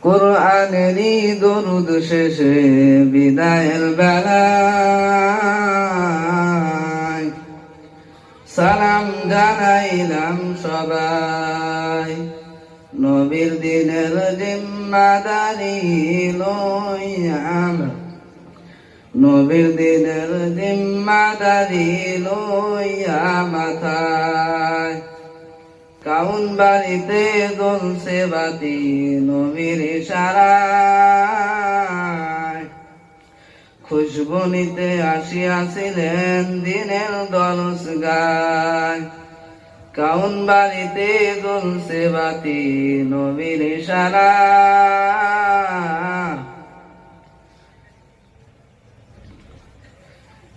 কোরআনেরই দরুদ শেষে বিদায়ের বেলায় সালাম জানাইলাম সবাই। নবীর দিনের জিম্মাদারি লইয়া নবীর দিনের জিম্মাদারি লইয়া মাথায় কাউন বাড়িতে জ্বলছে বাতি নবীর ইশারায়। খুশবু নিতে আসিয়াছিলেন দিনের দরস গায়। কাউন বাড়িতে জ্বলছে বাতি নবীর ইশারায়।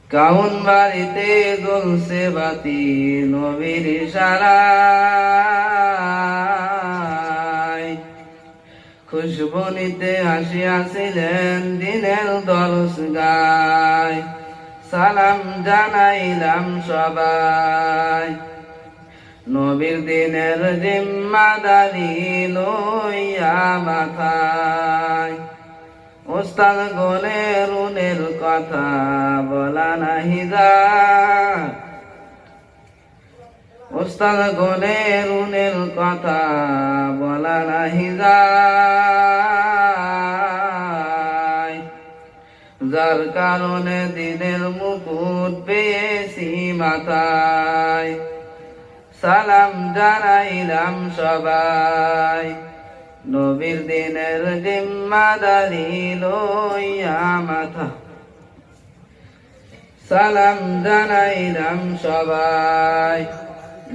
কাউন বাড়িতে জ্বলছে বাতি নবীর ইশারায়। খুশবু নিতে আসিয়াছিলেন দিনের দরস গায়। সালাম জানাইলাম সবাই। নবীর দিনের জিম্মাদারি লইয়া মাথায় ওস্তাদ গনের রুনের কথা বলা নাহি যায়। ওস্তাদ গনের রুনের কথা বলা নাহি যায়। যার কারণে দিনের মুকুট পেয়েছি মাথায়। সালাম জানাইলাম সবাই। নবীর দিনের জিম্মাদারি লইয়া মাথা সালাম জানাইলাম সবাই।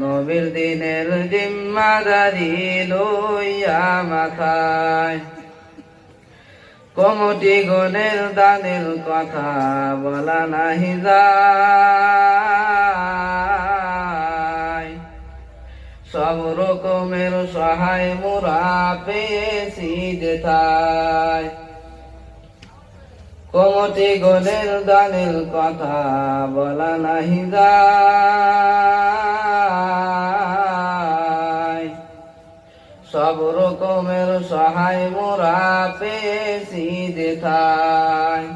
নবীর দিনের জিম্মাদারি লইয়া মাথায় কমটি গণের দানের কথা বলা নাহি যায়। সব রকমের সহায় মোরা পেয়েছি যেথায়। কমটি গণের দানের কথা বলা নাহি যায়। সব রকমের সহায় মোরা পেয়েছি যেথায়।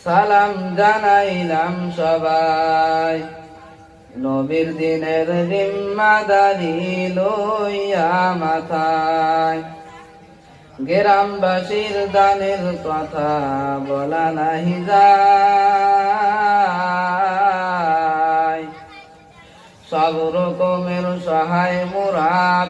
সালাম জানাইলাম সবাই। নবীর দিনের জিম্মাদারি লইয়া মাথায় গ্রামবাসীর দানের কথা বলা নাহি যায়। সব রকমের সহায় মোরা